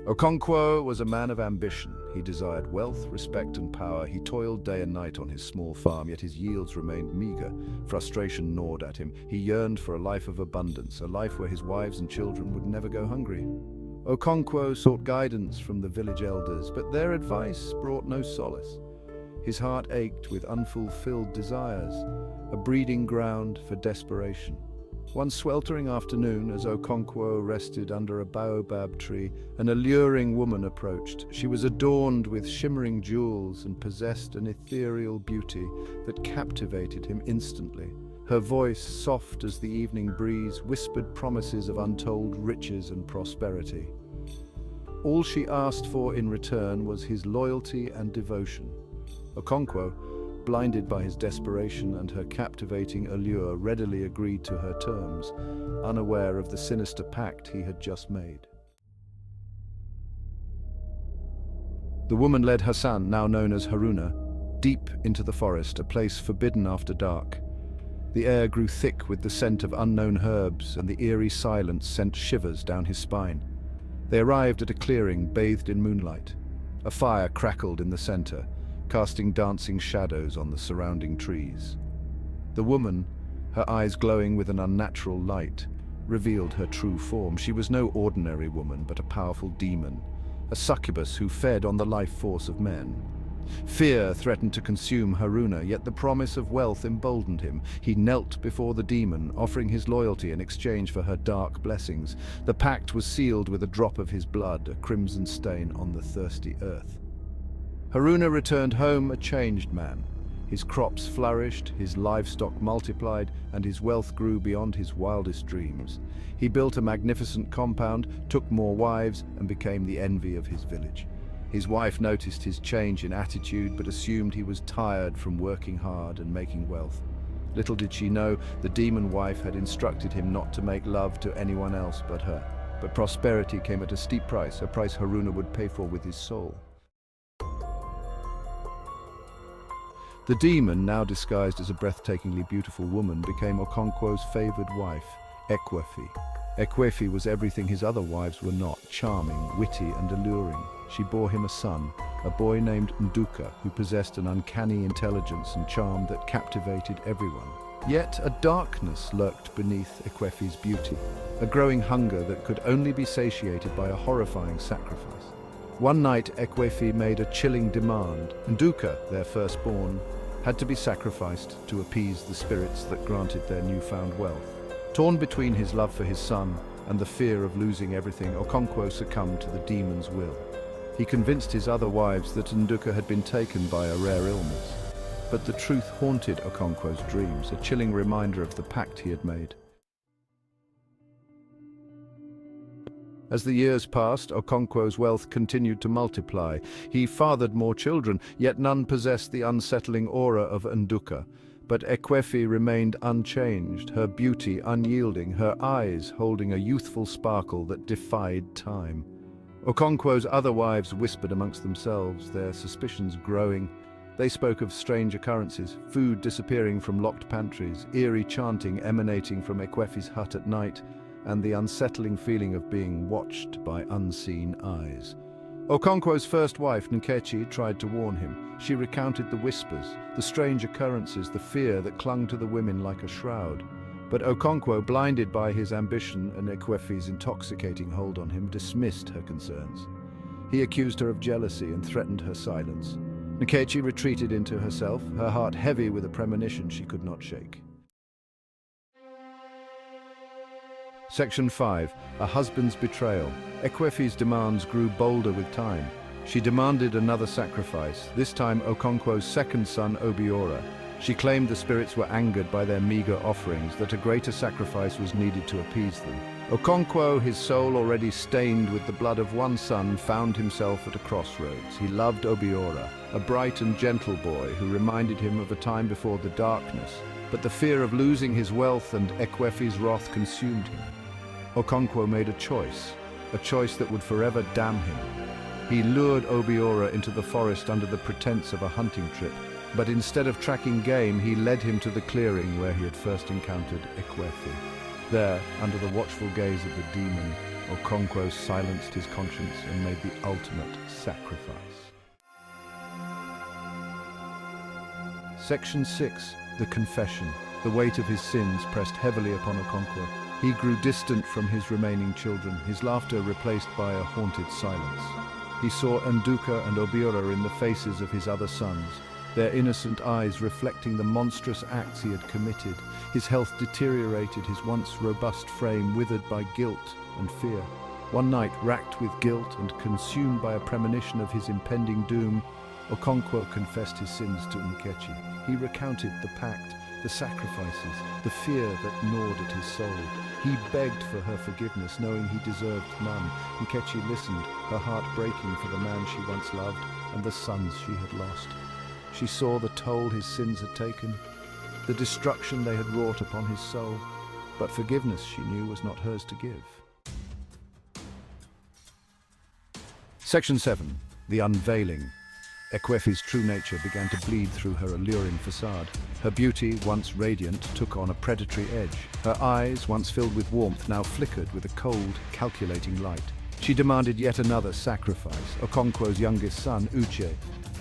Okonkwo was a man of ambition. He desired wealth, respect, and power. He toiled day and night on his small farm, yet his yields remained meager. Frustration gnawed at him. He yearned for a life of abundance, a life where his wives and children would never go hungry. Okonkwo sought guidance from the village elders, but their advice brought no solace. His heart ached with unfulfilled desires, a breeding ground for desperation. One sweltering afternoon, as Okonkwo rested under a baobab tree, an alluring woman approached. She was adorned with shimmering jewels and possessed an ethereal beauty that captivated him instantly. Her voice, soft as the evening breeze, whispered promises of untold riches and prosperity. All she asked for in return was his loyalty and devotion. Okonkwo, blinded by his desperation and her captivating allure, readily agreed to her terms, unaware of the sinister pact he had just made. The woman led Hassan, now known as Haruna, deep into the forest, a place forbidden after dark. The air grew thick with the scent of unknown herbs, and the eerie silence sent shivers down his spine. They arrived at a clearing bathed in moonlight. A fire crackled in the center, casting dancing shadows on the surrounding trees. The woman, her eyes glowing with an unnatural light, revealed her true form. She was no ordinary woman, but a powerful demon, a succubus who fed on the life force of men. Fear threatened to consume Haruna, yet the promise of wealth emboldened him. He knelt before the demon, offering his loyalty in exchange for her dark blessings. The pact was sealed with a drop of his blood, a crimson stain on the thirsty earth. Haruna returned home a changed man. His crops flourished, his livestock multiplied, and his wealth grew beyond his wildest dreams. He built a magnificent compound, took more wives, and became the envy of his village. His wife noticed his change in attitude, but assumed he was tired from working hard and making wealth. Little did she know, the demon wife had instructed him not to make love to anyone else but her. But prosperity came at a steep price, a price Haruna would pay for with his soul. The demon, now disguised as a breathtakingly beautiful woman, became Okonkwo's favored wife, Ekwefi. Ekwefi was everything his other wives were not: charming, witty, and alluring. She bore him a son, a boy named Nduka, who possessed an uncanny intelligence and charm that captivated everyone. Yet a darkness lurked beneath Ekwefi's beauty, a growing hunger that could only be satiated by a horrifying sacrifice. One night, Ekwefi made a chilling demand. Nduka, their firstborn, had to be sacrificed to appease the spirits that granted their newfound wealth. Torn between his love for his son and the fear of losing everything, Okonkwo succumbed to the demon's will. He convinced his other wives that Nduka had been taken by a rare illness. But the truth haunted Okonkwo's dreams, a chilling reminder of the pact he had made. As the years passed, Okonkwo's wealth continued to multiply. He fathered more children, yet none possessed the unsettling aura of Nduka. But Ekwefi remained unchanged, her beauty unyielding, her eyes holding a youthful sparkle that defied time. Okonkwo's other wives whispered amongst themselves, their suspicions growing. They spoke of strange occurrences, food disappearing from locked pantries, eerie chanting emanating from Ekwefi's hut at night, and the unsettling feeling of being watched by unseen eyes. Okonkwo's first wife, Nkechi, tried to warn him. She recounted the whispers, the strange occurrences, the fear that clung to the women like a shroud. But Okonkwo, blinded by his ambition and Ekwefi's intoxicating hold on him, dismissed her concerns. He accused her of jealousy and threatened her silence. Nkechi retreated into herself, her heart heavy with a premonition she could not shake. Section 5. A husband's betrayal. Ekwefi's demands grew bolder with time. She demanded another sacrifice, this time Okonkwo's second son, Obiora. She claimed the spirits were angered by their meager offerings, that a greater sacrifice was needed to appease them. Okonkwo, his soul already stained with the blood of one son, found himself at a crossroads. He loved Obiora, a bright and gentle boy who reminded him of a time before the darkness. But the fear of losing his wealth and Ekwefi's wrath consumed him. Okonkwo made a choice that would forever damn him. He lured Obiora into the forest under the pretense of a hunting trip, but instead of tracking game, he led him to the clearing where he had first encountered Ekwefi. There, under the watchful gaze of the demon, Okonkwo silenced his conscience and made the ultimate sacrifice. Section 6. The Confession. The weight of his sins pressed heavily upon Okonkwo. He grew distant from his remaining children, his laughter replaced by a haunted silence. He saw Nduka and Obiora in the faces of his other sons, their innocent eyes reflecting the monstrous acts he had committed. His health deteriorated, his once robust frame withered by guilt and fear. One night, racked with guilt and consumed by a premonition of his impending doom, Okonkwo confessed his sins to Nkechi. He recounted the pact, the sacrifices, the fear that gnawed at his soul. He begged for her forgiveness, knowing he deserved none. Nkechi listened, her heart breaking for the man she once loved and the sons she had lost. She saw the toll his sins had taken, the destruction they had wrought upon his soul, but forgiveness, she knew, was not hers to give. Section 7. The Unveiling. Ekwefi's true nature began to bleed through her alluring facade. Her beauty, once radiant, took on a predatory edge. Her eyes, once filled with warmth, now flickered with a cold, calculating light. She demanded yet another sacrifice, Okonkwo's youngest son, Uche.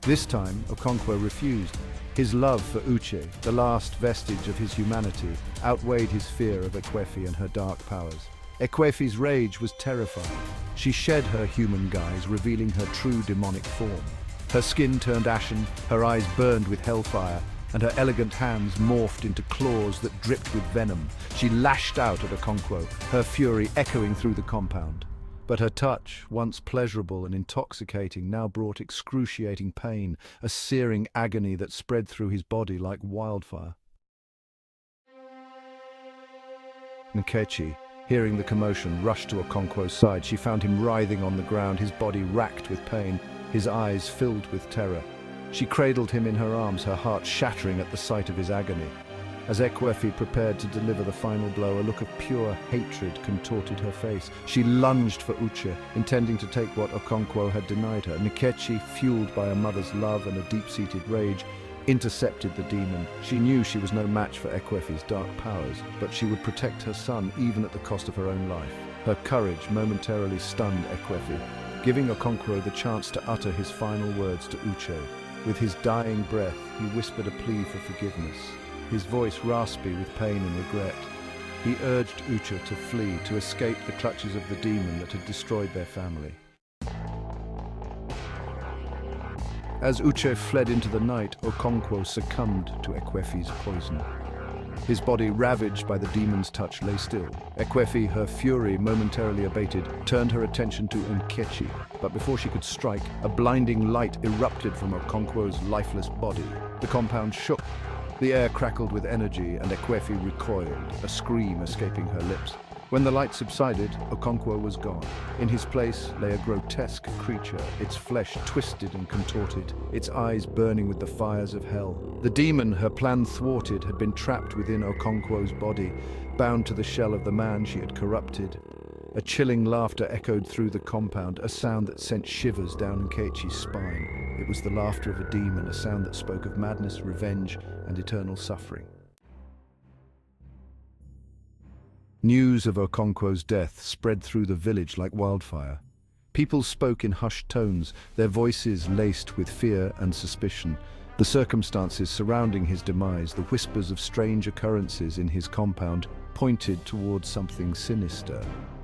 This time, Okonkwo refused. His love for Uche, the last vestige of his humanity, outweighed his fear of Ekwefi and her dark powers. Ekwefi's rage was terrifying. She shed her human guise, revealing her true demonic form. Her skin turned ashen, her eyes burned with hellfire, and her elegant hands morphed into claws that dripped with venom. She lashed out at Okonkwo, her fury echoing through the compound. But her touch, once pleasurable and intoxicating, now brought excruciating pain, a searing agony that spread through his body like wildfire. Nkechi, hearing the commotion, rushed to Okonkwo's side. She found him writhing on the ground, his body racked with pain, his eyes filled with terror. She cradled him in her arms, her heart shattering at the sight of his agony. As Ekwefi prepared to deliver the final blow, a look of pure hatred contorted her face. She lunged for Uche, intending to take what Okonkwo had denied her. Nkechi, fueled by a mother's love and a deep-seated rage, intercepted the demon. She knew she was no match for Ekwefi's dark powers, but she would protect her son even at the cost of her own life. Her courage momentarily stunned Ekwefi, giving Okonkwo the chance to utter his final words to Uche. With his dying breath, he whispered a plea for forgiveness, his voice raspy with pain and regret. He urged Uche to flee, to escape the clutches of the demon that had destroyed their family. As Uche fled into the night, Okonkwo succumbed to Ekwefi's poison. His body, ravaged by the demon's touch, lay still. Ekwefi, her fury momentarily abated, turned her attention to Nkechi. But before she could strike, a blinding light erupted from Okonkwo's lifeless body. The compound shook. The air crackled with energy, and Ekwefi recoiled, a scream escaping her lips. When the light subsided, Okonkwo was gone. In his place lay a grotesque creature, its flesh twisted and contorted, its eyes burning with the fires of hell. The demon, her plan thwarted, had been trapped within Okonkwo's body, bound to the shell of the man she had corrupted. A chilling laughter echoed through the compound, a sound that sent shivers down Nkechi's spine. It was the laughter of a demon, a sound that spoke of madness, revenge, and eternal suffering. News of Okonkwo's death spread through the village like wildfire. People spoke in hushed tones, their voices laced with fear and suspicion. The circumstances surrounding his demise, the whispers of strange occurrences in his compound, pointed towards something sinister.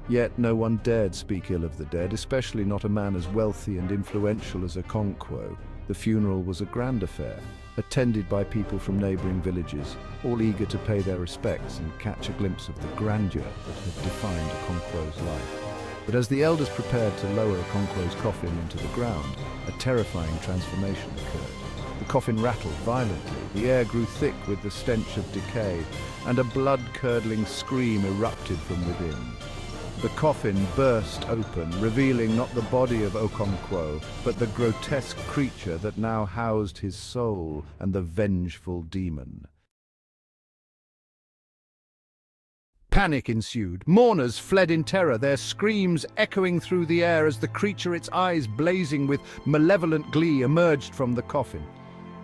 Yet no one dared speak ill of the dead, especially not a man as wealthy and influential as Okonkwo. The funeral was a grand affair, attended by people from neighboring villages, all eager to pay their respects and catch a glimpse of the grandeur that had defined Okonkwo's life. But as the elders prepared to lower Okonkwo's coffin into the ground, a terrifying transformation occurred. The coffin rattled violently, the air grew thick with the stench of decay, and a blood-curdling scream erupted from within. The coffin burst open, revealing not the body of Okonkwo, but the grotesque creature that now housed his soul and the vengeful demon. Panic ensued. Mourners fled in terror, their screams echoing through the air as the creature, its eyes blazing with malevolent glee, emerged from the coffin.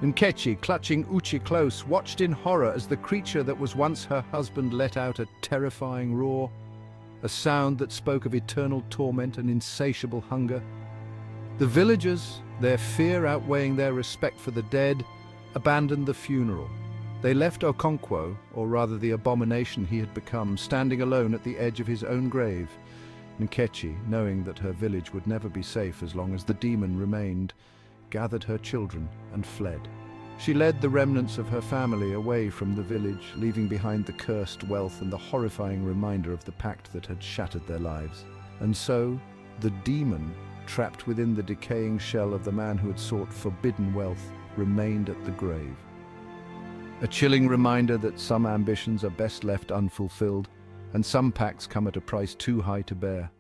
Nkechi, clutching Uche close, watched in horror as the creature that was once her husband let out a terrifying roar. a sound that spoke of eternal torment and insatiable hunger. The villagers, their fear outweighing their respect for the dead, abandoned the funeral. They left Okonkwo, or rather the abomination he had become, standing alone at the edge of his own grave. Nkechi, knowing that her village would never be safe as long as the demon remained, gathered her children and fled. She led the remnants of her family away from the village, leaving behind the cursed wealth and the horrifying reminder of the pact that had shattered their lives. And so, the demon, trapped within the decaying shell of the man who had sought forbidden wealth, remained at the grave. A chilling reminder that some ambitions are best left unfulfilled, and some pacts come at a price too high to bear.